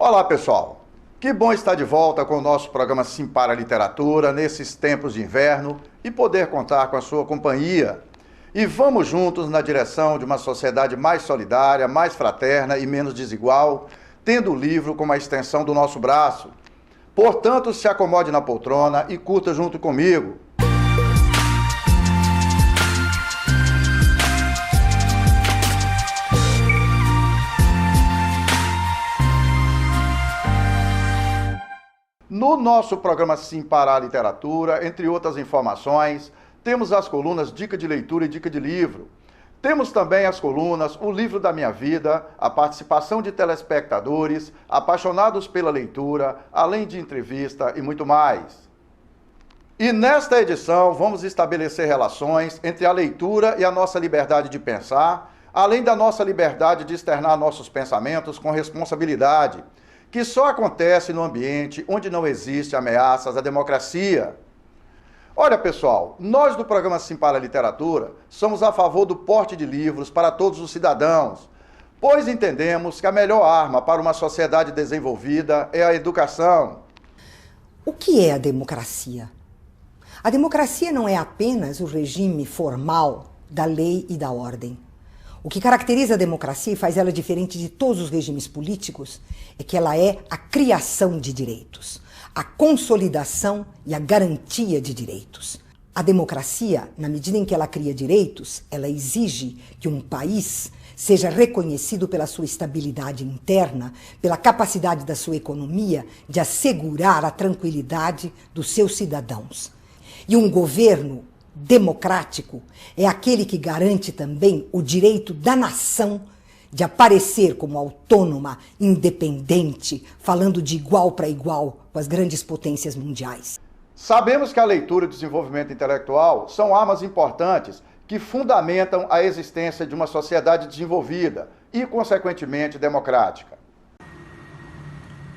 Olá, pessoal. Que bom estar de volta com o nosso programa Sim para a Literatura nesses tempos de inverno e poder contar com a sua companhia. E vamos juntos na direção de uma sociedade mais solidária, mais fraterna e menos desigual, tendo o livro como a extensão do nosso braço. Portanto, se acomode na poltrona e curta junto comigo. No nosso programa Sim para a Literatura, entre outras informações, temos as colunas Dica de Leitura e Dica de Livro. Temos também as colunas O Livro da Minha Vida, a participação de telespectadores, apaixonados pela leitura, além de entrevista e muito mais. E nesta edição vamos estabelecer relações entre a leitura e a nossa liberdade de pensar, além da nossa liberdade de externar nossos pensamentos com responsabilidade, que só acontece no ambiente onde não existe ameaças à democracia. Olha, pessoal, nós do programa Sim para a Literatura somos a favor do porte de livros para todos os cidadãos, pois entendemos que a melhor arma para uma sociedade desenvolvida é a educação. O que é a democracia? A democracia não é apenas o regime formal da lei e da ordem. O que caracteriza a democracia e faz ela diferente de todos os regimes políticos é que ela é a criação de direitos, a consolidação e a garantia de direitos. A democracia, na medida em que ela cria direitos, ela exige que um país seja reconhecido pela sua estabilidade interna, pela capacidade da sua economia de assegurar a tranquilidade dos seus cidadãos. E um governo democrático é aquele que garante também o direito da nação de aparecer como autônoma, independente, falando de igual para igual com as grandes potências mundiais. Sabemos que a leitura e o desenvolvimento intelectual são armas importantes que fundamentam a existência de uma sociedade desenvolvida e, consequentemente, democrática.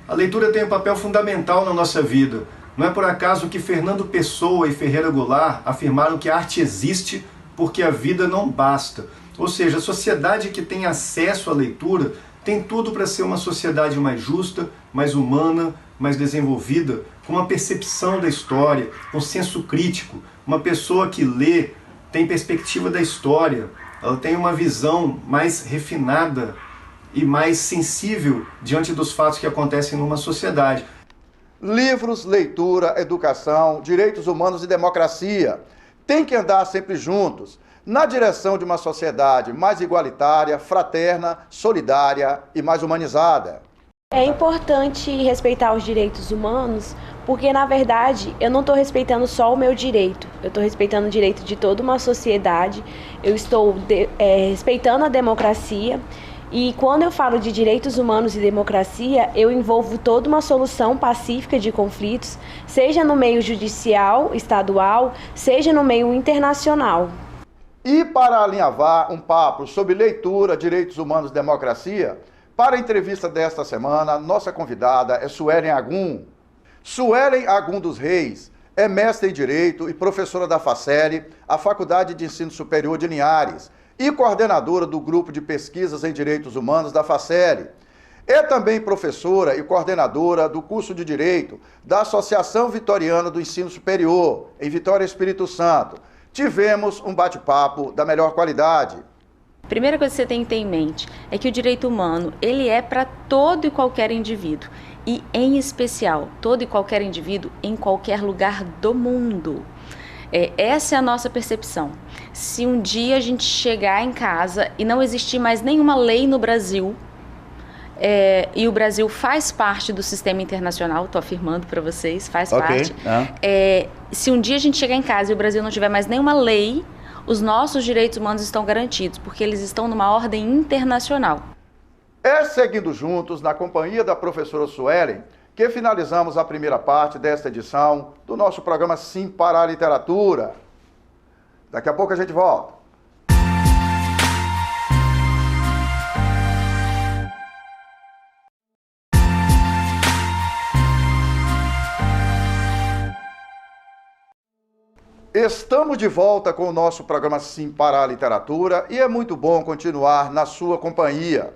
A leitura tem um papel fundamental na nossa vida. Não é por acaso que Fernando Pessoa e Ferreira Goulart afirmaram que a arte existe porque a vida não basta. Ou seja, a sociedade que tem acesso à leitura tem tudo para ser uma sociedade mais justa, mais humana, mais desenvolvida, com uma percepção da história, com senso crítico. Uma pessoa que lê tem perspectiva da história, ela tem uma visão mais refinada e mais sensível diante dos fatos que acontecem numa sociedade. Livros, leitura, educação, direitos humanos e democracia têm que andar sempre juntos, na direção de uma sociedade mais igualitária, fraterna, solidária e mais humanizada. É importante respeitar os direitos humanos, porque, na verdade, eu não estou respeitando só o meu direito, eu estou respeitando o direito de toda uma sociedade, eu estou respeitando a democracia. E quando eu falo de direitos humanos e democracia, eu envolvo toda uma solução pacífica de conflitos, seja no meio judicial, estadual, seja no meio internacional. E para alinhavar um papo sobre leitura, direitos humanos e democracia, para a entrevista desta semana, nossa convidada é Suelen Agum. Suelen Agum dos Reis é mestre em Direito e professora da FACELI, a Faculdade de Ensino Superior de Linhares, e coordenadora do Grupo de Pesquisas em Direitos Humanos da FACELI. É também professora e coordenadora do curso de Direito da Associação Vitoriana do Ensino Superior, em Vitória, Espírito Santo. Tivemos um bate-papo da melhor qualidade. A primeira coisa que você tem que ter em mente é que o direito humano, ele é para todo e qualquer indivíduo. E, em especial, todo e qualquer indivíduo em qualquer lugar do mundo. Essa é a nossa percepção. Se um dia a gente chegar em casa e não existir mais nenhuma lei no Brasil, e o Brasil faz parte do sistema internacional, estou afirmando para vocês, faz parte. Se um dia a gente chegar em casa e o Brasil não tiver mais nenhuma lei, os nossos direitos humanos estão garantidos, porque eles estão numa ordem internacional. É seguindo juntos, na companhia da professora Suelen, que finalizamos a primeira parte desta edição do nosso programa Sim para a Literatura. Daqui a pouco a gente volta. Estamos de volta com o nosso programa Sim para a Literatura e é muito bom continuar na sua companhia.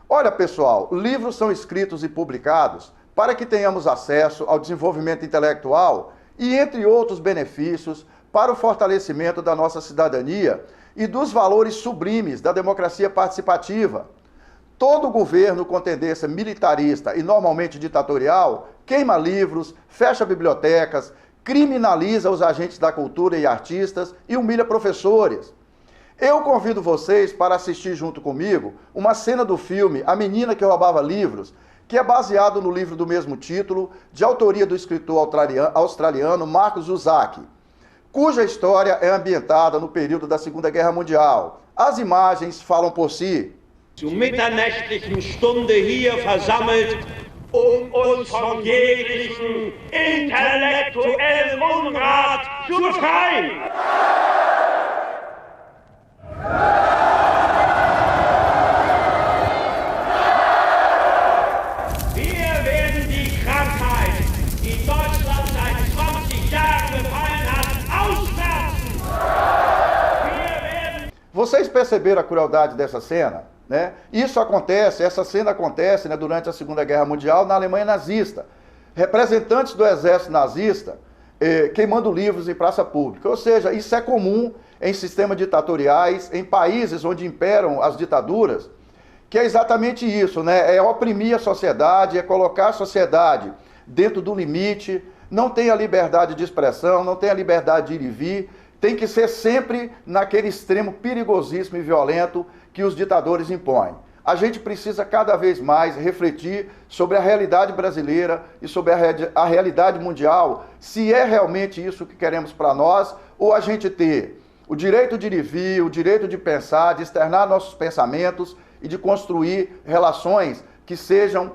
Olha, pessoal, livros são escritos e publicados para que tenhamos acesso ao desenvolvimento intelectual e, entre outros benefícios, para o fortalecimento da nossa cidadania e dos valores sublimes da democracia participativa. Todo governo com tendência militarista e normalmente ditatorial queima livros, fecha bibliotecas, criminaliza os agentes da cultura e artistas e humilha professores. Eu convido vocês para assistir junto comigo uma cena do filme A Menina que Roubava Livros, que é baseado no livro do mesmo título, de autoria do escritor australiano Marcus Zusak, cuja história é ambientada no período da Segunda Guerra Mundial. As imagens falam por si. Zur mitternächtlichen Stunde hier versammelt, uns von jeglichen intellektuellen Unrat zu befreien. Wir werden die Krankheit, die Deutschland seit 20 Jahren befallen hat, ausmerzen. Vocês perceberam a crueldade dessa cena? Né? Essa cena acontece, né, durante a Segunda Guerra Mundial na Alemanha nazista. Representantes do exército nazista queimando livros em praça pública. Ou seja, isso é comum em sistemas ditatoriais, em países onde imperam as ditaduras, que é exatamente isso, né? É oprimir a sociedade, é colocar a sociedade dentro do limite, não tem a liberdade de expressão, não tem a liberdade de ir e vir, tem que ser sempre naquele extremo perigosíssimo e violento que os ditadores impõem. A gente precisa cada vez mais refletir sobre a realidade brasileira e sobre a realidade mundial, se é realmente isso que queremos para nós, ou a gente ter o direito de ir e vir, o direito de pensar, de externar nossos pensamentos e de construir relações que sejam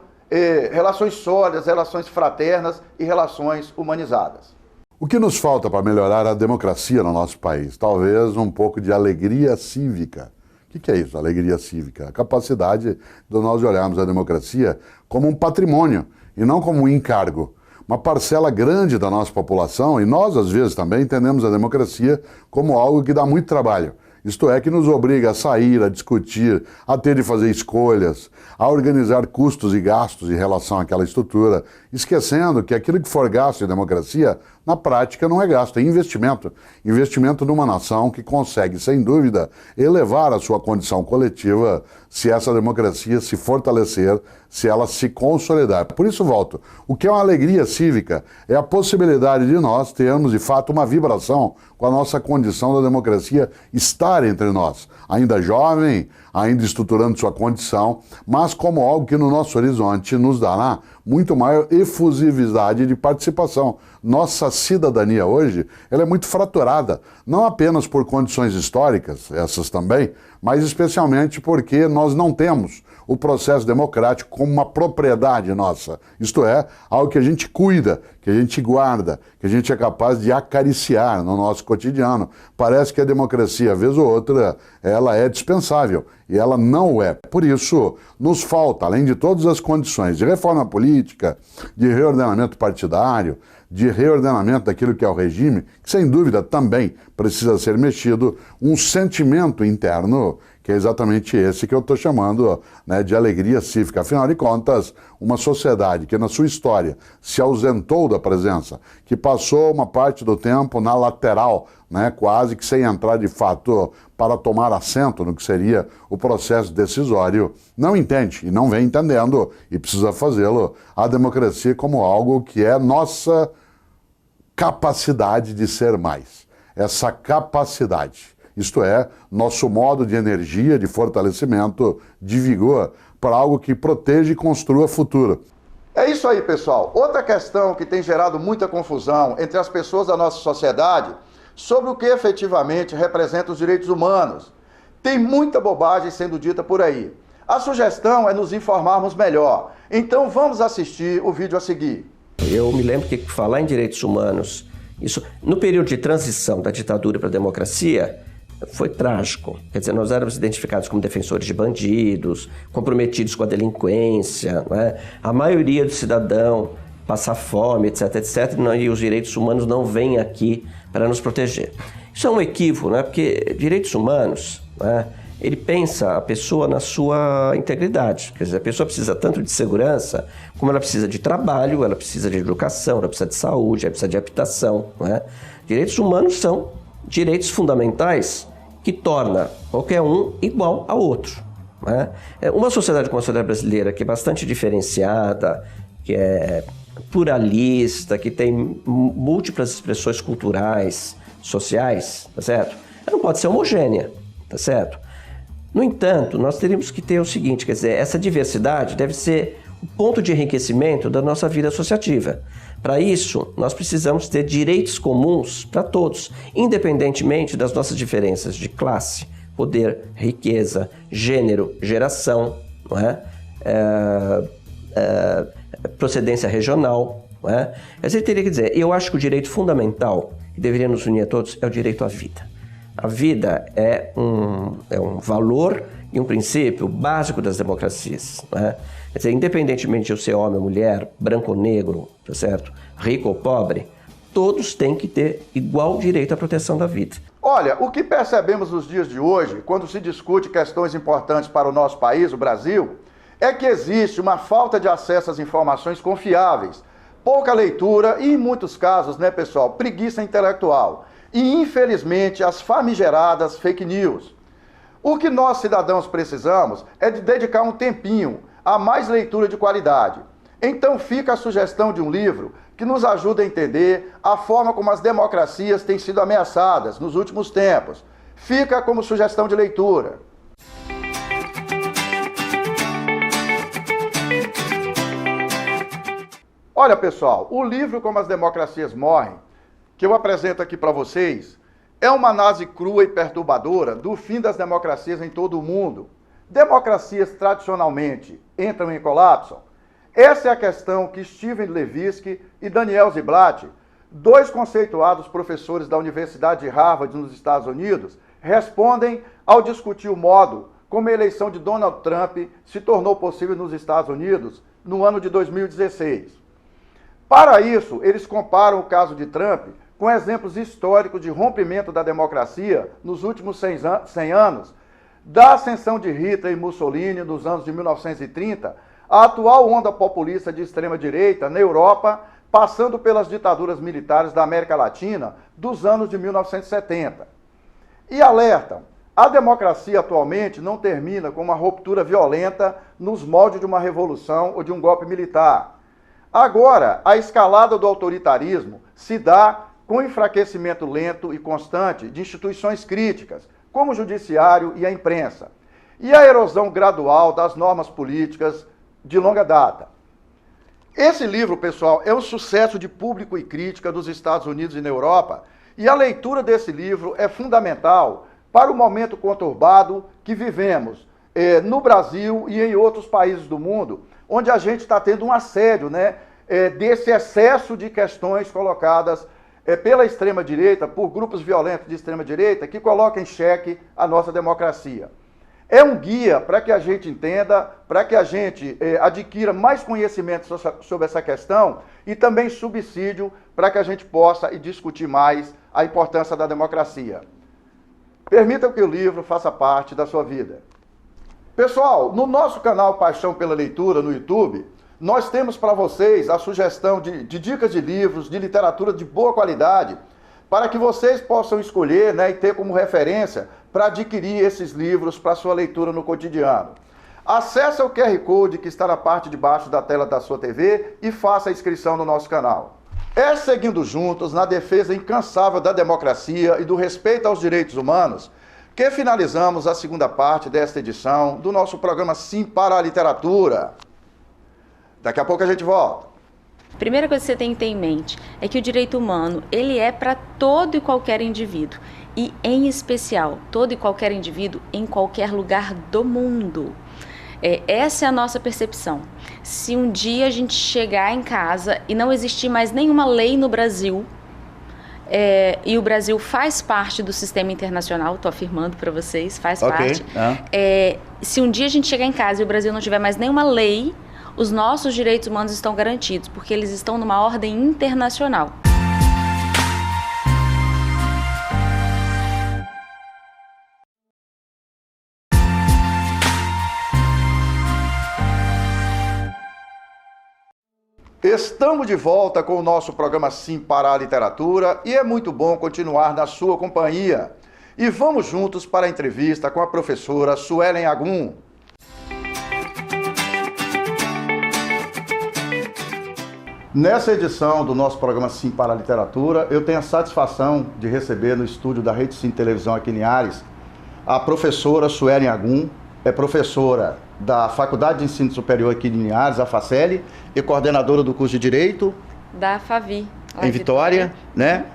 relações sólidas, relações fraternas e relações humanizadas. O que nos falta para melhorar a democracia no nosso país? Talvez um pouco de alegria cívica. O que é isso, alegria cívica? A capacidade de nós olharmos a democracia como um patrimônio e não como um encargo. Uma parcela grande da nossa população, e nós às vezes também entendemos a democracia como algo que dá muito trabalho. Isto é, que nos obriga a sair, a discutir, a ter de fazer escolhas, a organizar custos e gastos em relação àquela estrutura, esquecendo que aquilo que for gasto em democracia, na prática não é gasto, é investimento. Investimento numa nação que consegue, sem dúvida, elevar a sua condição coletiva se essa democracia se fortalecer, se ela se consolidar. Por isso volto, o que é uma alegria cívica é a possibilidade de nós termos, de fato, uma vibração com a nossa condição da democracia estar entre nós, ainda jovem, ainda estruturando sua condição, mas como algo que no nosso horizonte nos dará muito maior efusividade de participação. Nossa cidadania hoje, ela é muito fraturada, não apenas por condições históricas, essas também, mas especialmente porque nós não temos o processo democrático como uma propriedade nossa. Isto é, algo que a gente cuida, que a gente guarda, que a gente é capaz de acariciar no nosso cotidiano. Parece que a democracia, vez ou outra, ela é dispensável, e ela não é. Por isso, nos falta, além de todas as condições de reforma política, de reordenamento partidário, de reordenamento daquilo que é o regime, que sem dúvida também precisa ser mexido, um sentimento interno, que é exatamente esse que eu estou chamando, né, de alegria cívica. Afinal de contas, uma sociedade que na sua história se ausentou da presença, que passou uma parte do tempo na lateral, né, quase que sem entrar de fato para tomar assento no que seria o processo decisório, não entende e não vem entendendo, e precisa fazê-lo, a democracia como algo que é nossa capacidade de ser mais. Essa capacidade, isto é, nosso modo de energia, de fortalecimento, de vigor, para algo que proteja e construa futuro. É isso aí, pessoal. Outra questão que tem gerado muita confusão entre as pessoas da nossa sociedade sobre o que efetivamente representa os direitos humanos. Tem muita bobagem sendo dita por aí. A sugestão é nos informarmos melhor. Então vamos assistir o vídeo a seguir. Eu me lembro que falar em direitos humanos, isso no período de transição da ditadura para a democracia, foi trágico. Quer dizer, nós éramos identificados como defensores de bandidos, comprometidos com a delinquência, né? A maioria do cidadão passa fome, etc, etc, e os direitos humanos não vêm aqui para nos proteger. Isso é um equívoco, né? Porque direitos humanos, né, ele pensa a pessoa na sua integridade. Quer dizer, a pessoa precisa tanto de segurança, como ela precisa de trabalho, ela precisa de educação, ela precisa de saúde, ela precisa de habitação. Não é? Direitos humanos são direitos fundamentais que torna qualquer um igual ao outro. Não é? Uma sociedade como a sociedade brasileira, que é bastante diferenciada, que é pluralista, que tem múltiplas expressões culturais, sociais, tá certo? Ela não pode ser homogênea, tá certo? No entanto, nós teríamos que ter o seguinte, quer dizer, essa diversidade deve ser o ponto de enriquecimento da nossa vida associativa. Para isso, nós precisamos ter direitos comuns para todos, independentemente das nossas diferenças de classe, poder, riqueza, gênero, geração, não é? Procedência regional. Não é? Mas ele teria que dizer, eu acho que o direito fundamental que deveria nos unir a todos é o direito à vida. A vida é um valor e um princípio básico das democracias. Né? Quer dizer, independentemente de eu ser homem ou mulher, branco ou negro, tá certo? Rico ou pobre, todos têm que ter igual direito à proteção da vida. Olha, o que percebemos nos dias de hoje, quando se discute questões importantes para o nosso país, o Brasil, é que existe uma falta de acesso às informações confiáveis, pouca leitura e, em muitos casos, né, pessoal, preguiça intelectual. E, infelizmente, as famigeradas fake news. O que nós, cidadãos, precisamos é de dedicar um tempinho a mais leitura de qualidade. Então fica a sugestão de um livro que nos ajuda a entender a forma como as democracias têm sido ameaçadas nos últimos tempos. Fica como sugestão de leitura. Olha, pessoal, o livro Como as Democracias Morrem, que eu apresento aqui para vocês, é uma análise crua e perturbadora do fim das democracias em todo o mundo. Democracias tradicionalmente entram em colapso? Essa é a questão que Steven Levitsky e Daniel Ziblatt, dois conceituados professores da Universidade de Harvard nos Estados Unidos, respondem ao discutir o modo como a eleição de Donald Trump se tornou possível nos Estados Unidos no ano de 2016. Para isso, eles comparam o caso de Trump com exemplos históricos de rompimento da democracia nos últimos 100 anos, da ascensão de Hitler e Mussolini nos anos de 1930, a atual onda populista de extrema-direita na Europa, passando pelas ditaduras militares da América Latina dos anos de 1970. E alertam, a democracia atualmente não termina com uma ruptura violenta nos moldes de uma revolução ou de um golpe militar. Agora, a escalada do autoritarismo se dá com o enfraquecimento lento e constante de instituições críticas, como o judiciário e a imprensa, e a erosão gradual das normas políticas de longa data. Esse livro, pessoal, é um sucesso de público e crítica dos Estados Unidos e na Europa, e a leitura desse livro é fundamental para o momento conturbado que vivemos no Brasil e em outros países do mundo, onde a gente está tendo um assédio, né, desse excesso de questões colocadas pela extrema-direita, por grupos violentos de extrema-direita, que colocam em xeque a nossa democracia. É um guia para que a gente entenda, para que a gente adquira mais conhecimento sobre essa questão e também subsídio para que a gente possa discutir mais a importância da democracia. Permita que o livro faça parte da sua vida. Pessoal, no nosso canal Paixão pela Leitura no YouTube, nós temos para vocês a sugestão de dicas de livros, de literatura de boa qualidade, para que vocês possam escolher, né, e ter como referência para adquirir esses livros para sua leitura no cotidiano. Acesse o QR Code que está na parte de baixo da tela da sua TV e faça a inscrição no nosso canal. É seguindo juntos na defesa incansável da democracia e do respeito aos direitos humanos que finalizamos a segunda parte desta edição do nosso programa Sim para a Literatura. Daqui a pouco a gente volta. A primeira coisa que você tem que ter em mente é que o direito humano, ele é para todo e qualquer indivíduo. E, em especial, todo e qualquer indivíduo em qualquer lugar do mundo. Essa é a nossa percepção. Se um dia a gente chegar em casa e não existir mais nenhuma lei no Brasil, e o Brasil faz parte do sistema internacional, estou afirmando para vocês, faz parte. Se um dia a gente chegar em casa e o Brasil não tiver mais nenhuma lei, os nossos direitos humanos estão garantidos, porque eles estão numa ordem internacional. Estamos de volta com o nosso programa Sim para a Literatura e é muito bom continuar na sua companhia. E vamos juntos para a entrevista com a professora Suelen Agum. Nessa edição do nosso programa Sim para a Literatura, eu tenho a satisfação de receber no estúdio da Rede Sim Televisão aqui em Linhares a professora Suelen Agum, é professora da Faculdade de Ensino Superior aqui de Linhares, a FACELI, e coordenadora do curso de Direito da FAVI, em Vitória, né?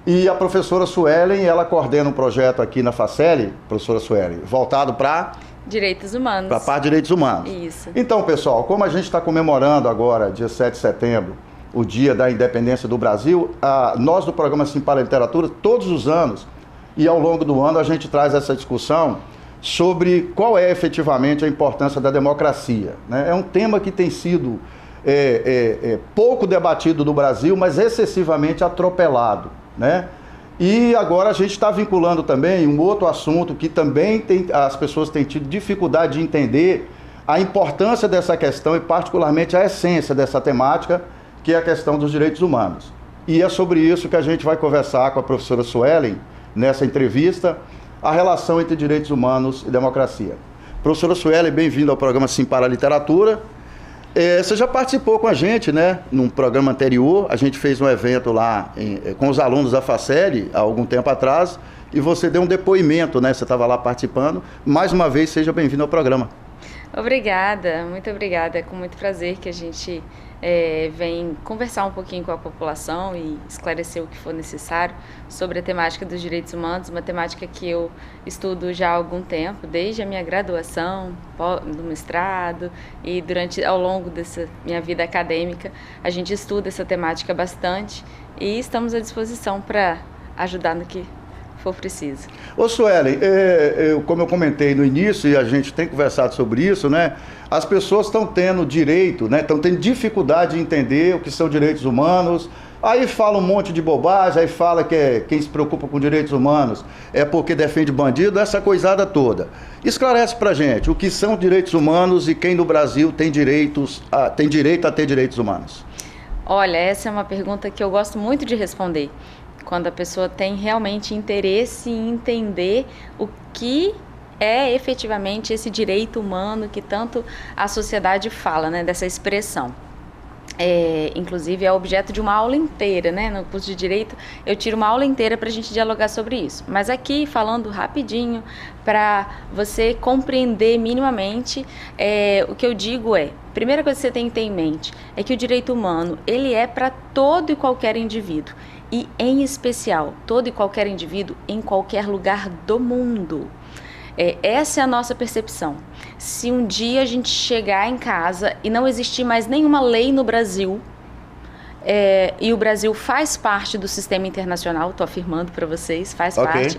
E a professora Suelen, ela coordena um projeto aqui na FACELI, professora Suelen, voltado para Direitos Humanos. Para a parte de Direitos Humanos. Isso. Então, pessoal, como a gente está comemorando agora, dia 7 de setembro, o dia da independência do Brasil, nós do programa Sim para a Literatura, todos os anos, e ao longo do ano, a gente traz essa discussão sobre qual é efetivamente a importância da democracia, né? É um tema que tem sido pouco debatido no Brasil, mas excessivamente atropelado, né? E agora a gente está vinculando também um outro assunto que também as pessoas têm tido dificuldade de entender a importância dessa questão e particularmente a essência dessa temática, que é a questão dos direitos humanos. E é sobre isso que a gente vai conversar com a professora Suelen nessa entrevista, a relação entre direitos humanos e democracia. Professora Suelen, bem-vinda ao programa Sim para a Literatura. Você já participou com a gente, né? Num programa anterior, a gente fez um evento lá com os alunos da FACELI, há algum tempo atrás, e você deu um depoimento, né? Você estava lá participando. Mais uma vez, seja bem-vindo ao programa. Obrigada, muito obrigada. É com muito prazer que a gente vem conversar um pouquinho com a população e esclarecer o que for necessário sobre a temática dos direitos humanos, uma temática que eu estudo já há algum tempo, desde a minha graduação, do mestrado e ao longo dessa minha vida acadêmica, a gente estuda essa temática bastante e estamos à disposição para ajudar no que for preciso. Ô Suelen, como eu comentei no início, e a gente tem conversado sobre isso, né? As pessoas estão tendo direito, né? Estão tendo dificuldade de entender o que são direitos humanos. Aí fala um monte de bobagem, aí fala que quem se preocupa com direitos humanos é porque defende bandido, essa coisada toda. Esclarece pra gente o que são direitos humanos e quem no Brasil tem direito a ter direitos humanos. Olha, essa é uma pergunta que eu gosto muito de responder. Quando a pessoa tem realmente interesse em entender o que é efetivamente esse direito humano que tanto a sociedade fala, né, dessa expressão. Inclusive é objeto de uma aula inteira, né? No curso de Direito eu tiro uma aula inteira para a gente dialogar sobre isso. Mas aqui, falando rapidinho, para você compreender minimamente, o que eu digo a primeira coisa que você tem que ter em mente é que o direito humano, ele é para todo e qualquer indivíduo. E, em especial, todo e qualquer indivíduo em qualquer lugar do mundo. Essa é a nossa percepção. Se um dia a gente chegar em casa e não existir mais nenhuma lei no Brasil, e o Brasil faz parte do sistema internacional, estou afirmando para vocês, faz parte.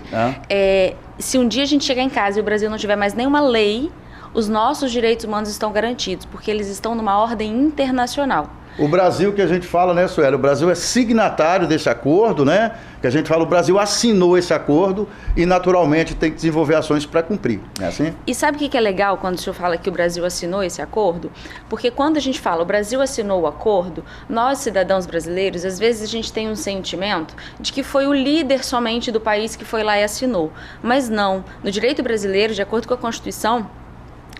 Se um dia a gente chegar em casa e o Brasil não tiver mais nenhuma lei, os nossos direitos humanos estão garantidos, porque eles estão numa ordem internacional. O Brasil que a gente fala, né, Suelen? O Brasil é signatário desse acordo, né? Que a gente fala, o Brasil assinou esse acordo e naturalmente tem que desenvolver ações para cumprir, não é assim? E sabe o que é legal quando o senhor fala que o Brasil assinou esse acordo? Porque quando a gente fala o Brasil assinou o acordo, nós cidadãos brasileiros, às vezes a gente tem um sentimento de que foi o líder somente do país que foi lá e assinou. Mas não, no direito brasileiro, de acordo com a Constituição,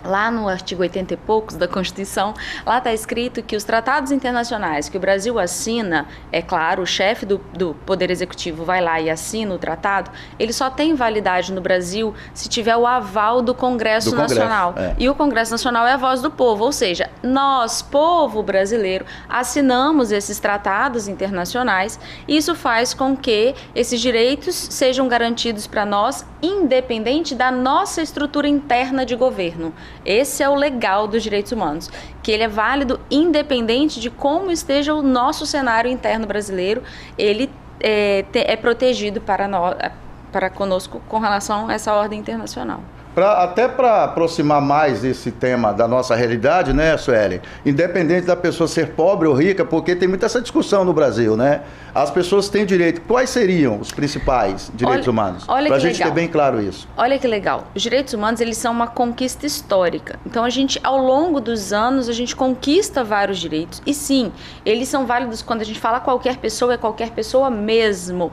lá no artigo 80 e poucos da Constituição, lá está escrito que os tratados internacionais que o Brasil assina, é claro, o chefe do Poder Executivo vai lá e assina o tratado, ele só tem validade no Brasil se tiver o aval do Congresso Nacional. E o Congresso Nacional é a voz do povo, ou seja, nós, povo brasileiro, assinamos esses tratados internacionais e isso faz com que esses direitos sejam garantidos para nós, independente da nossa estrutura interna de governo. Esse é o legal dos direitos humanos, que ele é válido independente de como esteja o nosso cenário interno brasileiro, ele é protegido para conosco com relação a essa ordem internacional. Até para aproximar mais esse tema da nossa realidade, né, Sueli? Independente da pessoa ser pobre ou rica, porque tem muita essa discussão no Brasil, né? As pessoas têm direito. Quais seriam os principais direitos humanos? Para a gente ter bem claro isso. Olha que legal. Os direitos humanos, eles são uma conquista histórica. Então, ao longo dos anos, a gente conquista vários direitos. E sim, eles são válidos quando a gente fala qualquer pessoa, é qualquer pessoa mesmo.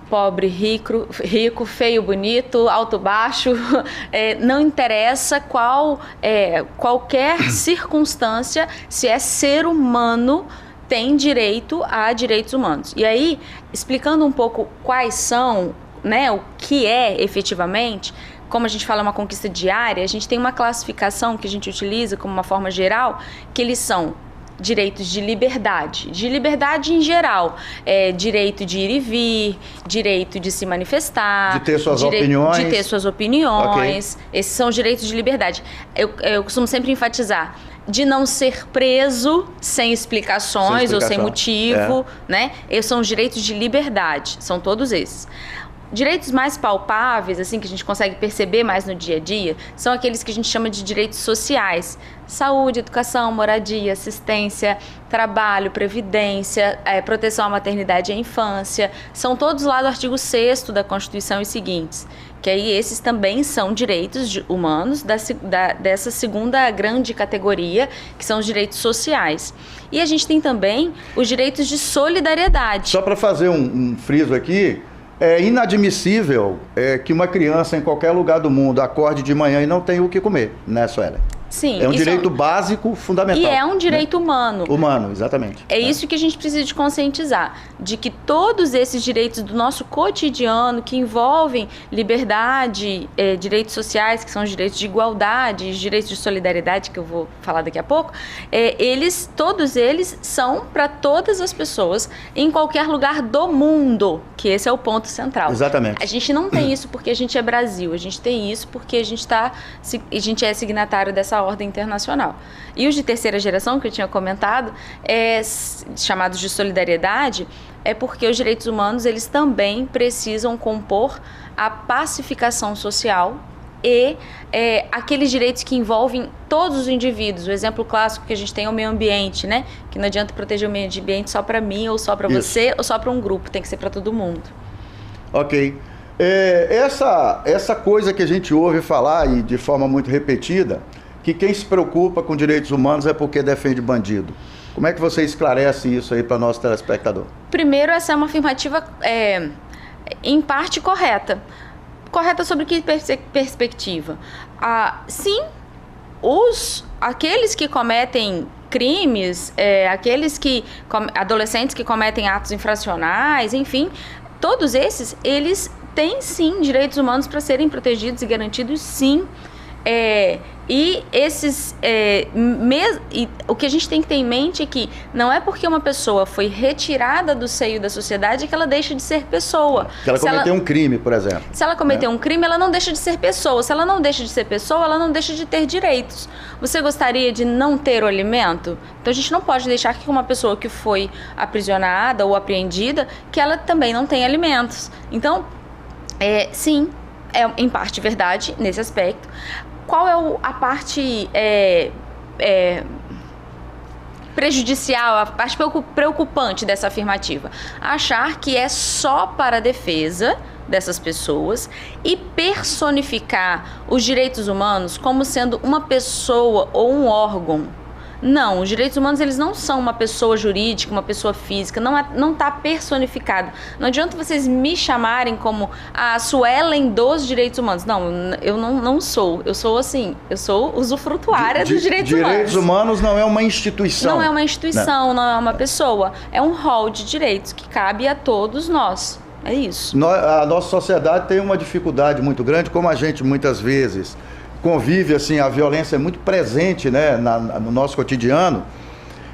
Pobre, rico, feio, bonito, alto, baixo, não interessa qualquer circunstância, se é ser humano, tem direito a direitos humanos. E aí, explicando um pouco quais são, né, o que é efetivamente, como a gente fala uma conquista diária, a gente tem uma classificação que a gente utiliza como uma forma geral, que eles são direitos de liberdade em geral, direito de ir e vir, direito de se manifestar, de ter suas opiniões. Okay. Esses são os direitos de liberdade. Eu costumo sempre enfatizar de não ser preso sem explicações ou sem motivo, né? Esses são os direitos de liberdade, são todos esses. Direitos mais palpáveis, assim, que a gente consegue perceber mais no dia a dia, são aqueles que a gente chama de direitos sociais. Saúde, educação, moradia, assistência, trabalho, previdência, proteção à maternidade e à infância. São todos lá do artigo 6º da Constituição e seguintes. Que aí esses também são direitos humanos dessa segunda grande categoria, que são os direitos sociais. E a gente tem também os direitos de solidariedade. Só para fazer um friso aqui, é inadmissível que uma criança em qualquer lugar do mundo acorde de manhã e não tenha o que comer, né, Sueli? Sim. É um direito básico, fundamental. E é um direito humano. Humano, exatamente. É isso que a gente precisa de conscientizar, de que todos esses direitos do nosso cotidiano, que envolvem liberdade, direitos sociais, que são os direitos de igualdade, os direitos de solidariedade, que eu vou falar daqui a pouco, todos eles são para todas as pessoas, em qualquer lugar do mundo, que esse é o ponto central. Exatamente. A gente não tem isso porque a gente é Brasil, a gente tem isso porque a gente é signatário dessa ordem internacional. E os de terceira geração, que eu tinha comentado, chamados de solidariedade, é porque os direitos humanos, eles também precisam compor a pacificação social e aqueles direitos que envolvem todos os indivíduos. O exemplo clássico que a gente tem é o meio ambiente, né? Que não adianta proteger o meio ambiente só para mim, ou só para você, ou só para um grupo, tem que ser para todo mundo. Ok. Essa coisa que a gente ouve falar, e de forma muito repetida, que quem se preocupa com direitos humanos é porque defende bandido. Como é que você esclarece isso aí para o nosso telespectador? Primeiro, essa é uma afirmativa em parte correta. Correta sobre que perspectiva? Sim, aqueles que cometem crimes, adolescentes que cometem atos infracionais, enfim, todos esses, eles têm sim direitos humanos para serem protegidos e garantidos, sim. E o que a gente tem que ter em mente é que não é porque uma pessoa foi retirada do seio da sociedade que ela deixa de ser pessoa. Que ela cometeu um crime, por exemplo. Se ela cometeu um crime, ela não deixa de ser pessoa. Se ela não deixa de ser pessoa, ela não deixa de ter direitos. Você gostaria de não ter o alimento? Então a gente não pode deixar que uma pessoa que foi aprisionada ou apreendida, que ela também não tenha alimentos. Então, sim, é em parte verdade nesse aspecto. Qual é a parte prejudicial, a parte preocupante dessa afirmativa? Achar que é só para a defesa dessas pessoas e personificar os direitos humanos como sendo uma pessoa ou um órgão. Não, os direitos humanos, eles não são uma pessoa jurídica, uma pessoa física, não está personificado. Não adianta vocês me chamarem como a Suelen dos direitos humanos. Não, eu não sou. Eu sou assim, eu sou usufrutuária dos direitos humanos. Direitos humanos não é uma instituição. Não é uma instituição, não é uma pessoa. É um rol de direitos que cabe a todos nós. É isso. A nossa sociedade tem uma dificuldade muito grande, como a gente muitas vezes convive, assim, a violência é muito presente, né, no nosso cotidiano,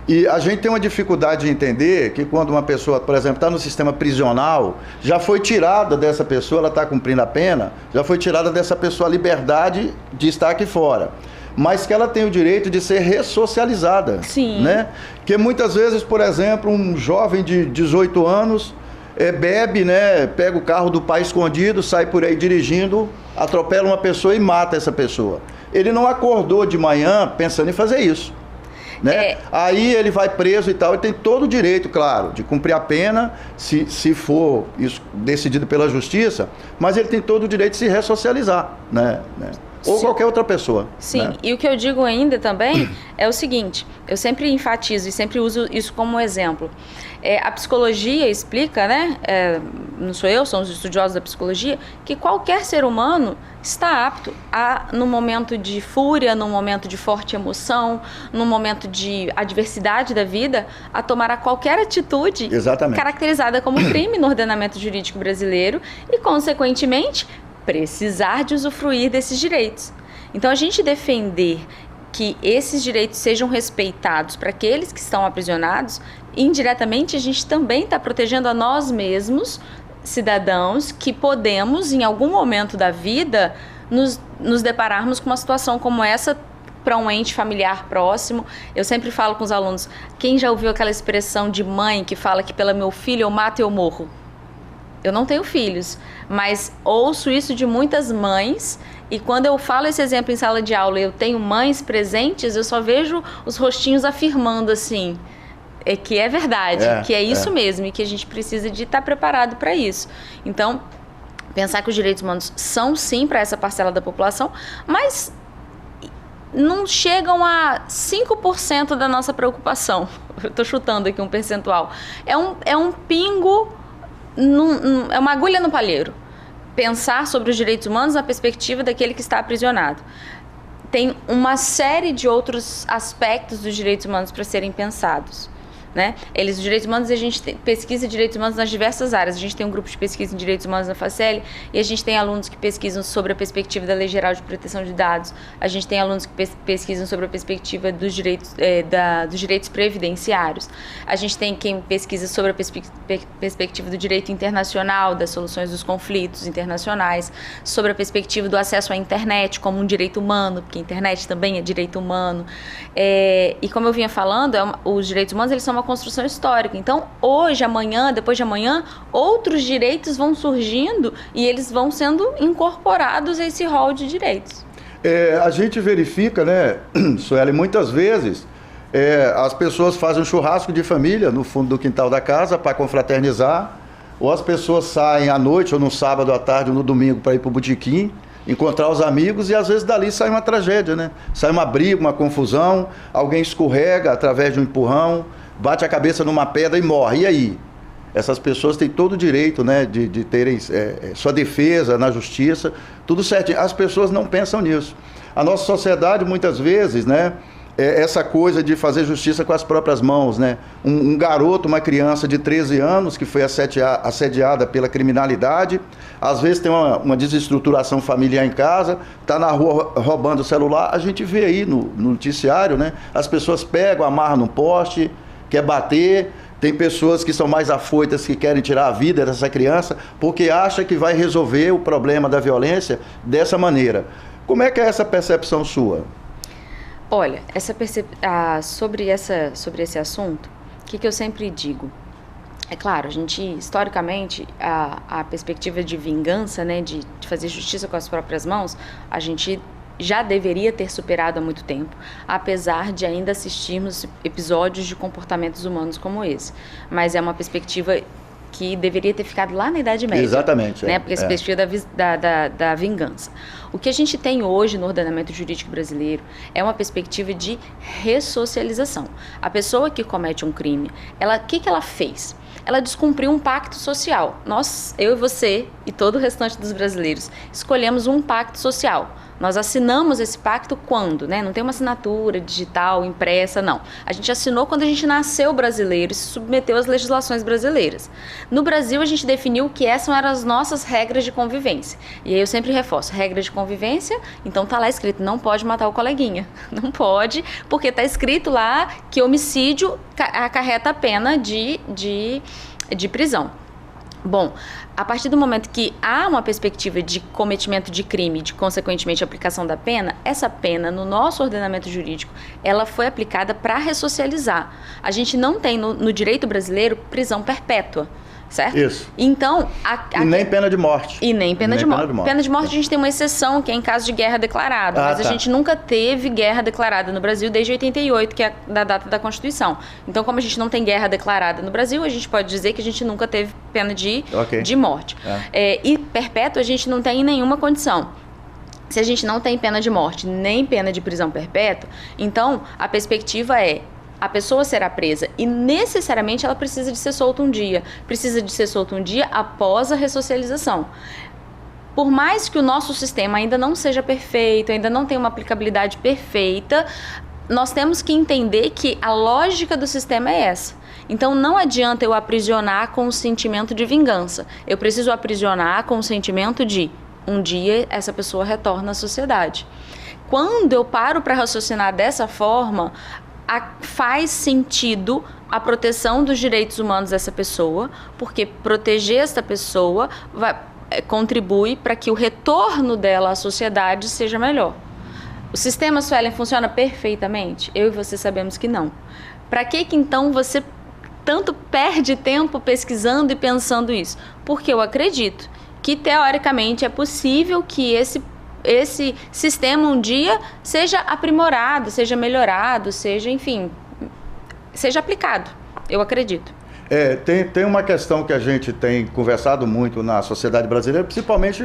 e a gente tem uma dificuldade de entender que quando uma pessoa, por exemplo, está no sistema prisional, já foi tirada dessa pessoa, ela está cumprindo a pena, já foi tirada dessa pessoa a liberdade de estar aqui fora, mas que ela tem o direito de ser ressocializada. Sim. Né? Que muitas vezes, por exemplo, um jovem de 18 anos, bebe, né, pega o carro do pai escondido, sai por aí dirigindo, atropela uma pessoa e mata essa pessoa. Ele não acordou de manhã pensando em fazer isso. Né? Aí ele vai preso e tal, ele tem todo o direito, claro, de cumprir a pena, se for isso decidido pela justiça, mas ele tem todo o direito de se ressocializar, né? Ou qualquer outra pessoa. Sim, né? E o que eu digo ainda também é o seguinte, eu sempre enfatizo e sempre uso isso como exemplo. A psicologia explica, né, não sou eu, são os estudiosos da psicologia, que qualquer ser humano está apto a, no momento de fúria, no momento de forte emoção, no momento de adversidade da vida, a tomar qualquer atitude caracterizada como crime no ordenamento jurídico brasileiro e, consequentemente, precisar de usufruir desses direitos. Então, a gente defender que esses direitos sejam respeitados para aqueles que estão aprisionados, indiretamente a gente também está protegendo a nós mesmos, cidadãos, que podemos, em algum momento da vida, nos depararmos com uma situação como essa para um ente familiar próximo. Eu sempre falo com os alunos, quem já ouviu aquela expressão de mãe que fala que pelo meu filho eu mato e eu morro? Eu não tenho filhos, mas ouço isso de muitas mães, e quando eu falo esse exemplo em sala de aula, eu tenho mães presentes, eu só vejo os rostinhos afirmando assim, que é verdade, que é isso mesmo, e que a gente precisa de estar preparado para isso. Então, pensar que os direitos humanos são sim para essa parcela da população, mas não chegam a 5% da nossa preocupação. Eu estou chutando aqui um percentual. É um pingo, é uma agulha no palheiro. Pensar sobre os direitos humanos na perspectiva daquele que está aprisionado. Tem uma série de outros aspectos dos direitos humanos para serem pensados. Né? Os direitos humanos, a gente pesquisa direitos humanos nas diversas áreas. A gente tem um grupo de pesquisa em direitos humanos na Facel e a gente tem alunos que pesquisam sobre a perspectiva da Lei Geral de Proteção de Dados. A gente tem alunos que pesquisam sobre a perspectiva dos direitos, dos direitos previdenciários. A gente tem quem pesquisa sobre a perspectiva do direito internacional, das soluções dos conflitos internacionais, sobre a perspectiva do acesso à internet como um direito humano, porque a internet também é direito humano. E como eu vinha falando, os direitos humanos eles são uma construção histórica. Então, hoje, amanhã, depois de amanhã, outros direitos vão surgindo e eles vão sendo incorporados a esse rol de direitos. A gente verifica, né, Sueli, muitas vezes as pessoas fazem um churrasco de família no fundo do quintal da casa para confraternizar, ou as pessoas saem à noite, ou no sábado à tarde, ou no domingo para ir para o botequim, encontrar os amigos, e às vezes dali sai uma tragédia, né? Sai uma briga, uma confusão, alguém escorrega através de um empurrão, bate a cabeça numa pedra e morre. E aí? Essas pessoas têm todo o direito, né, de terem sua defesa na justiça, tudo certinho. As pessoas não pensam nisso. A nossa sociedade, muitas vezes, né, essa coisa de fazer justiça com as próprias mãos, né? Um garoto, uma criança de 13 anos que foi assediada pela criminalidade, às vezes tem uma desestruturação familiar em casa, está na rua roubando o celular, a gente vê aí no noticiário, né? As pessoas pegam, amarram no poste, quer bater, tem pessoas que são mais afoitas que querem tirar a vida dessa criança porque acha que vai resolver o problema da violência dessa maneira. Como é que é essa percepção sua? Olha, sobre esse assunto, o que eu sempre digo? É claro, a gente, historicamente, a perspectiva de vingança, né, de fazer justiça com as próprias mãos, a gente já deveria ter superado há muito tempo, apesar de ainda assistirmos episódios de comportamentos humanos como esse. Mas é uma perspectiva que deveria ter ficado lá na Idade Média. Exatamente. Né? Porque a perspectiva da vingança. O que a gente tem hoje no ordenamento jurídico brasileiro é uma perspectiva de ressocialização. A pessoa que comete um crime, o que ela fez? Ela descumpriu um pacto social. Eu e você e todo o restante dos brasileiros, escolhemos um pacto social. Nós assinamos esse pacto quando, né? Não tem uma assinatura digital, impressa, não. A gente assinou quando a gente nasceu brasileiro e se submeteu às legislações brasileiras. No Brasil, a gente definiu que essas eram as nossas regras de convivência. E aí eu sempre reforço, regra de convivência, então tá lá escrito, não pode matar o coleguinha. Não pode, porque tá escrito lá que homicídio acarreta a pena de prisão. Bom, a partir do momento que há uma perspectiva de cometimento de crime, de consequentemente aplicação da pena, essa pena no nosso ordenamento jurídico, ela foi aplicada para ressocializar. A gente não tem no direito brasileiro prisão perpétua. certo? Isso. Então... E nem pena de morte. E nem pena de morte. Pena de morte a gente tem uma exceção, que é em caso de guerra declarada. Mas a gente nunca teve guerra declarada no Brasil desde 88, que é da data da Constituição. Então, como a gente não tem guerra declarada no Brasil, a gente pode dizer que a gente nunca teve pena de morte. E perpétua a gente não tem em nenhuma condição. Se a gente não tem pena de morte, nem pena de prisão perpétua, então a perspectiva é: a pessoa será presa e necessariamente ela precisa de ser solta um dia. Precisa de ser solta um dia após a ressocialização. Por mais que o nosso sistema ainda não seja perfeito, ainda não tenha uma aplicabilidade perfeita, nós temos que entender que a lógica do sistema é essa. Então não adianta eu aprisionar com o sentimento de vingança. Eu preciso aprisionar com o sentimento de um dia essa pessoa retorna à sociedade. Quando eu paro para raciocinar dessa forma, faz sentido a proteção dos direitos humanos dessa pessoa, porque proteger essa pessoa contribui para que o retorno dela à sociedade seja melhor. O sistema, Suelen, funciona perfeitamente? Eu e você sabemos que não. Para que então você tanto perde tempo pesquisando e pensando isso? Porque eu acredito que teoricamente é possível que esse sistema um dia seja aprimorado, seja melhorado, seja, enfim, seja aplicado. Eu acredito. Tem uma questão que a gente tem conversado muito na sociedade brasileira, principalmente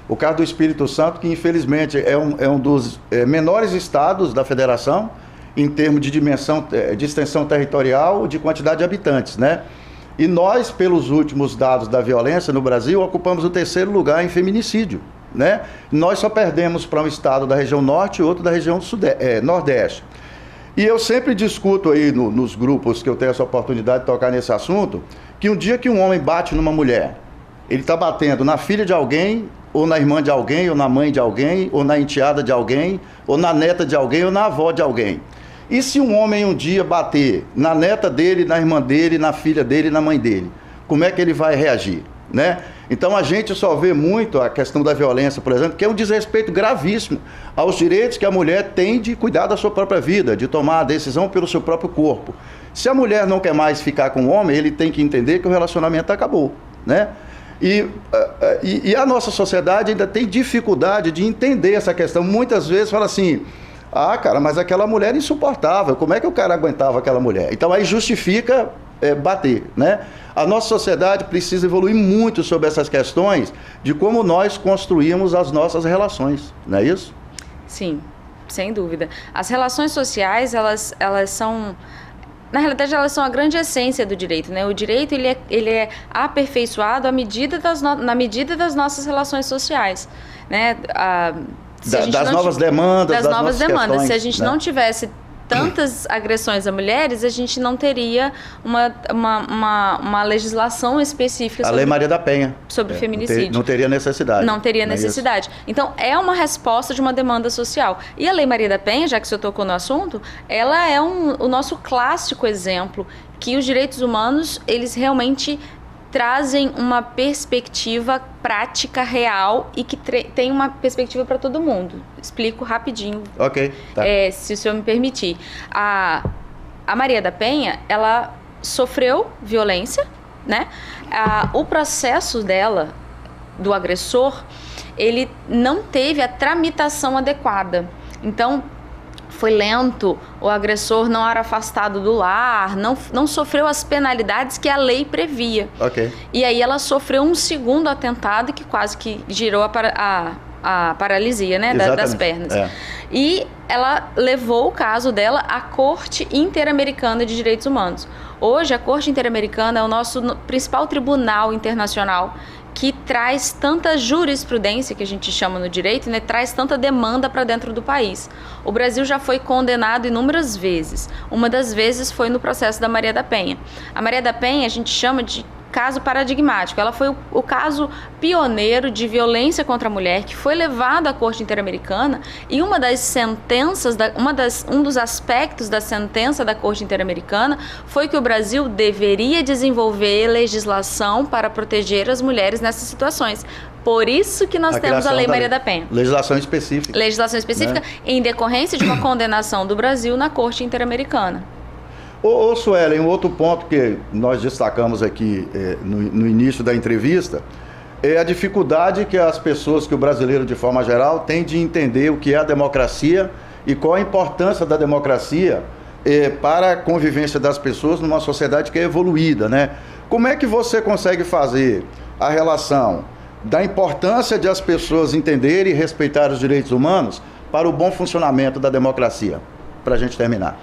o caso do Espírito Santo, que infelizmente é um dos menores estados da federação em termos de dimensão, de extensão territorial, de quantidade de habitantes, né? E nós, pelos últimos dados da violência no Brasil, ocupamos o 3º lugar em feminicídio, né? Nós só perdemos para um estado da região norte e outro da região nordeste. E eu sempre discuto aí nos grupos que eu tenho essa oportunidade de tocar nesse assunto, que um dia que um homem bate numa mulher, ele está batendo na filha de alguém, ou na irmã de alguém, ou na mãe de alguém, ou na enteada de alguém, ou na neta de alguém, ou na avó de alguém. E se um homem um dia bater na neta dele, na irmã dele, na filha dele, na mãe dele, como é que ele vai reagir, né? Então a gente só vê muito a questão da violência, por exemplo, que é um desrespeito gravíssimo aos direitos que a mulher tem de cuidar da sua própria vida, de tomar a decisão pelo seu próprio corpo. Se a mulher não quer mais ficar com o homem, ele tem que entender que o relacionamento acabou, né? E a nossa sociedade ainda tem dificuldade de entender essa questão. Muitas vezes fala assim: ah, cara, mas aquela mulher é insuportável, como é que o cara aguentava aquela mulher? Então aí justifica bater, né? A nossa sociedade precisa evoluir muito sobre essas questões de como nós construímos as nossas relações, não é isso? Sim, sem dúvida. As relações sociais, elas são... Na realidade, elas são a grande essência do direito, né? O direito, ele é aperfeiçoado na medida das nossas relações sociais, né? Das novas demandas. Das novas demandas. Questões, se a gente não tivesse tantas agressões a mulheres, a gente não teria uma legislação específica sobre... A Lei Maria da Penha. Sobre feminicídio. Não teria necessidade. Não teria necessidade. Então, é uma resposta de uma demanda social. E a Lei Maria da Penha, já que o senhor tocou no assunto, ela é o nosso clássico exemplo que os direitos humanos, eles realmente trazem uma perspectiva prática, real e que tem uma perspectiva para todo mundo. Explico rapidinho. Ok, tá. Se o senhor me permitir. A Maria da Penha, ela sofreu violência, né? O processo dela, do agressor, ele não teve a tramitação adequada. Então, foi lento, o agressor não era afastado do lar, não sofreu as penalidades que a lei previa. Ok. E aí ela sofreu um segundo atentado que quase que girou a paralisia, né, das pernas. E ela levou o caso dela à Corte Interamericana de Direitos Humanos. Hoje, a Corte Interamericana é o nosso principal tribunal internacional que traz tanta jurisprudência, que a gente chama no direito, né, traz tanta demanda para dentro do país. O Brasil já foi condenado inúmeras vezes. Uma das vezes foi no processo da Maria da Penha. A Maria da Penha a gente chama de caso paradigmático. Ela foi o caso pioneiro de violência contra a mulher que foi levado à Corte Interamericana, e uma das sentenças, um dos aspectos da sentença da Corte Interamericana foi que o Brasil deveria desenvolver legislação para proteger as mulheres nessas situações. Por isso que nós temos a Lei Maria da Penha. Legislação específica. Legislação específica, né? Em decorrência de uma condenação do Brasil na Corte Interamericana. Ô Suelen, um outro ponto que nós destacamos aqui no início da entrevista é a dificuldade que as pessoas, que o brasileiro de forma geral, tem de entender o que é a democracia e qual a importância da democracia para a convivência das pessoas numa sociedade que é evoluída, né? Como é que você consegue fazer a relação da importância de as pessoas entenderem e respeitar os direitos humanos para o bom funcionamento da democracia? Para a gente terminar.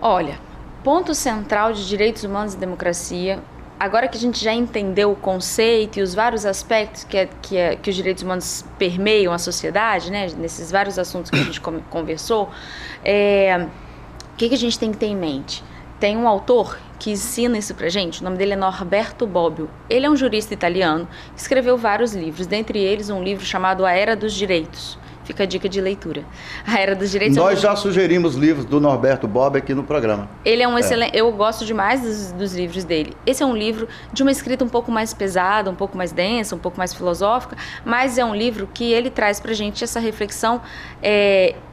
Olha, ponto central de direitos humanos e democracia, agora que a gente já entendeu o conceito e os vários aspectos que os direitos humanos permeiam a sociedade, né, nesses vários assuntos que a gente conversou, o que a gente tem que ter em mente? Tem um autor que ensina isso pra gente, o nome dele é Norberto Bobbio. Ele é um jurista italiano que escreveu vários livros, dentre eles um livro chamado A Era dos Direitos. Fica a dica de leitura. A Era dos Direitos... Nós já sugerimos livros do Norberto Bobbio aqui no programa. Ele é um excelente... Eu gosto demais dos livros dele. Esse é um livro de uma escrita um pouco mais pesada, um pouco mais densa, um pouco mais filosófica, mas é um livro que ele traz pra gente essa reflexão.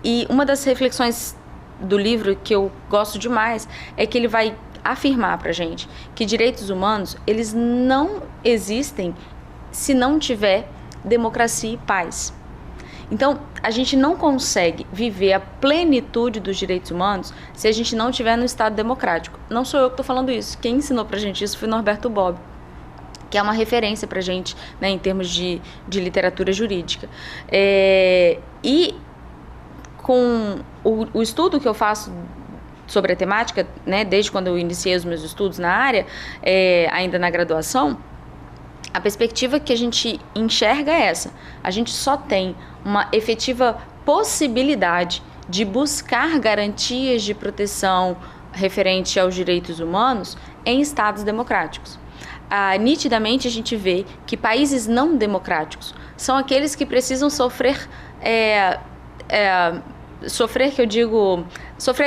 E uma das reflexões do livro que eu gosto demais é que ele vai afirmar pra gente que direitos humanos, eles não existem se não tiver democracia e paz. Então, a gente não consegue viver a plenitude dos direitos humanos se a gente não estiver no Estado democrático. Não sou eu que estou falando isso. Quem ensinou pra gente isso foi Norberto Bobbio, que é uma referência pra gente, né, em termos de literatura jurídica. E com o estudo que eu faço sobre a temática, né, desde quando eu iniciei os meus estudos na área, ainda na graduação, a perspectiva que a gente enxerga é essa. A gente só tem uma efetiva possibilidade de buscar garantias de proteção referente aos direitos humanos em estados democráticos. Nitidamente a gente vê que países não democráticos são aqueles que precisam sofrer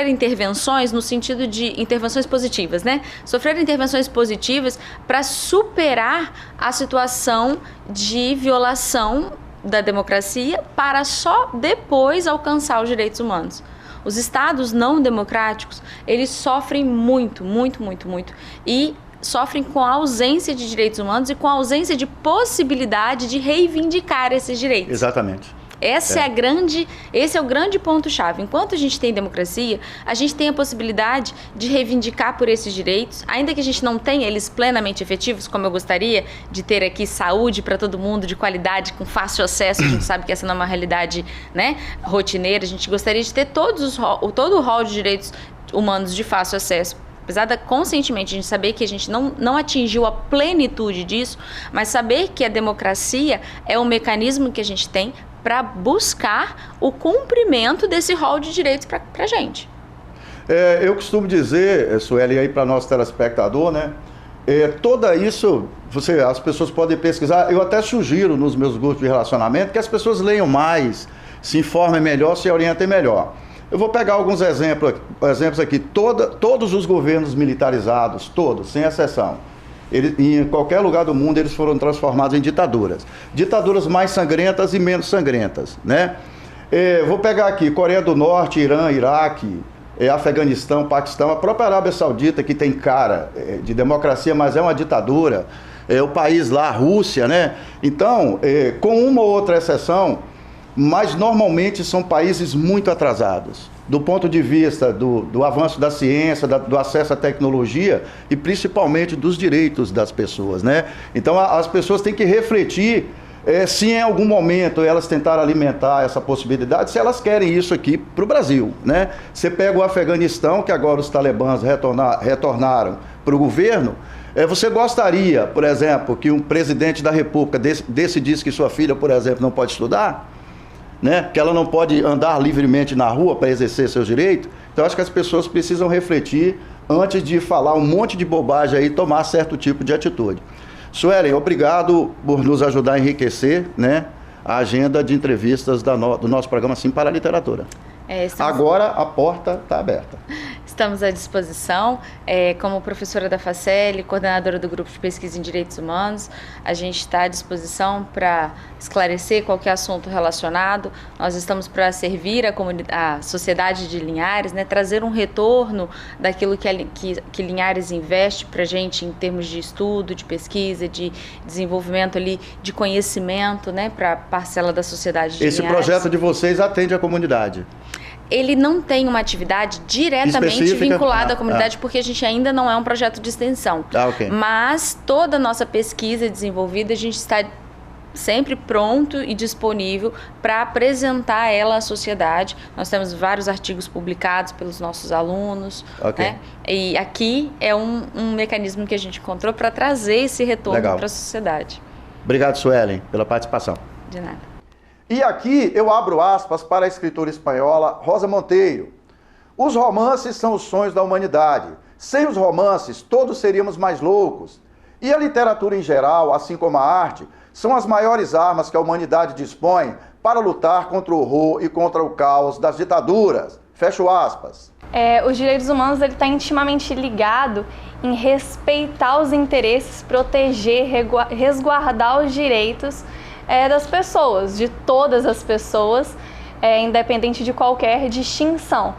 intervenções no sentido de intervenções positivas, né? Sofrer intervenções positivas para superar a situação de violação da democracia para só depois alcançar os direitos humanos. Os estados não democráticos, eles sofrem muito, muito, muito, muito. E sofrem com a ausência de direitos humanos e com a ausência de possibilidade de reivindicar esses direitos. Exatamente. Esse é o grande ponto-chave. Enquanto a gente tem democracia, a gente tem a possibilidade de reivindicar por esses direitos, ainda que a gente não tenha eles plenamente efetivos, como eu gostaria de ter aqui saúde para todo mundo, de qualidade, com fácil acesso. A gente sabe que essa não é uma realidade, né, rotineira. A gente gostaria de ter todo o rol de direitos humanos de fácil acesso. Apesar da conscientemente a gente saber que a gente não atingiu a plenitude disso, mas saber que a democracia é um mecanismo que a gente tem para buscar o cumprimento desse rol de direitos para a gente. Eu costumo dizer, Sueli, aí para nosso telespectador, né? Toda isso, as pessoas podem pesquisar. Eu até sugiro nos meus grupos de relacionamento que as pessoas leiam mais, se informem melhor, se orientem melhor. Eu vou pegar alguns exemplos aqui. Todos os governos militarizados, todos, sem exceção, em qualquer lugar do mundo, eles foram transformados em ditaduras. Ditaduras mais sangrentas e menos sangrentas, né? Vou pegar aqui Coreia do Norte, Irã, Iraque, Afeganistão, Paquistão, a própria Arábia Saudita, que tem cara de democracia, mas é uma ditadura. O país lá, a Rússia, né? Então, com uma ou outra exceção, mas normalmente são países muito atrasados, do ponto de vista do avanço da ciência, do acesso à tecnologia e principalmente dos direitos das pessoas, né? Então as pessoas têm que refletir se em algum momento elas tentarem alimentar essa possibilidade, se elas querem isso aqui para o Brasil, né? Você pega o Afeganistão, que agora os talibãs retornaram para o governo. Você gostaria, por exemplo, que um presidente da República decidisse que sua filha, por exemplo, não pode estudar? Né? Que ela não pode andar livremente na rua para exercer seus direitos? Então, acho que as pessoas precisam refletir antes de falar um monte de bobagem aí e tomar certo tipo de atitude. Suelen, obrigado por nos ajudar a enriquecer, né, a agenda de entrevistas do nosso programa Sim para a Literatura. Agora a porta está aberta. Estamos à disposição, como professora da Facel, coordenadora do Grupo de Pesquisa em Direitos Humanos, a gente está à disposição para esclarecer qualquer assunto relacionado. Nós estamos para servir a sociedade de Linhares, né, trazer um retorno daquilo que Linhares investe para a gente em termos de estudo, de pesquisa, de desenvolvimento ali, de conhecimento, né, para a parcela da sociedade de Linhares. Esse projeto de vocês atende a comunidade? Ele não tem uma atividade diretamente vinculada à comunidade, porque a gente ainda não é um projeto de extensão. Okay. Mas toda a nossa pesquisa desenvolvida, a gente está sempre pronto e disponível para apresentar ela à sociedade. Nós temos vários artigos publicados pelos nossos alunos. Okay. Né? E aqui é um mecanismo que a gente encontrou para trazer esse retorno para a sociedade. Obrigado, Suelen, pela participação. De nada. E aqui eu abro aspas para a escritora espanhola Rosa Monteiro. Os romances são os sonhos da humanidade. Sem os romances, todos seríamos mais loucos. E a literatura em geral, assim como a arte, são as maiores armas que a humanidade dispõe para lutar contra o horror e contra o caos das ditaduras. Fecho aspas. Os direitos humanos está intimamente ligado em respeitar os interesses, proteger, resguardar os direitos das pessoas, de todas as pessoas, independente de qualquer distinção.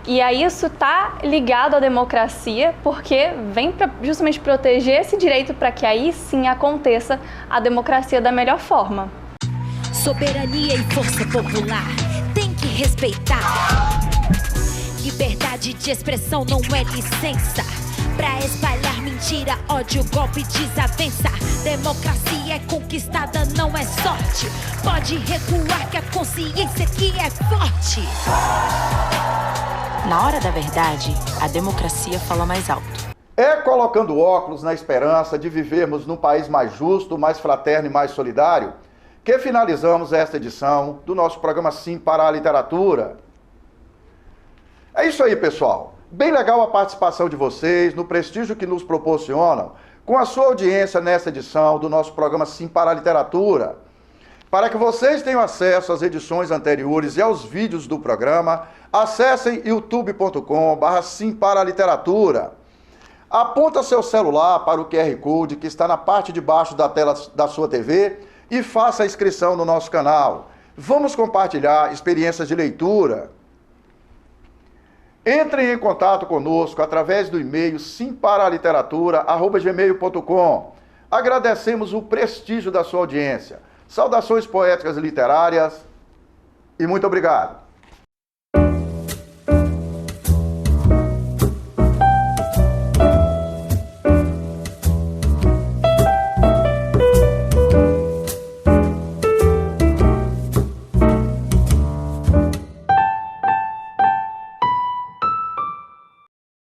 E aí isso está ligado à democracia, porque vem para justamente proteger esse direito para que aí sim aconteça a democracia da melhor forma. Soberania e força popular tem que respeitar. Liberdade de expressão não é licença pra espalhar mentira, ódio, golpe, desavença. Democracia é conquistada, não é sorte. Pode recuar que a consciência aqui é forte. Na hora da verdade, a democracia fala mais alto. É colocando óculos na esperança de vivermos num país mais justo, mais fraterno e mais solidário que finalizamos esta edição do nosso programa Sim para a Literatura. É isso aí, pessoal. Bem legal a participação de vocês, no prestígio que nos proporcionam, com a sua audiência nessa edição do nosso programa Sim para a Literatura. Para que vocês tenham acesso às edições anteriores e aos vídeos do programa, acessem youtube.com/Sim para a Literatura. Aponta seu celular para o QR Code que está na parte de baixo da tela da sua TV e faça a inscrição no nosso canal. Vamos compartilhar experiências de leitura. Entrem em contato conosco através do e-mail simparaliteratura@gmail.com. Agradecemos o prestígio da sua audiência. Saudações poéticas e literárias e muito obrigado.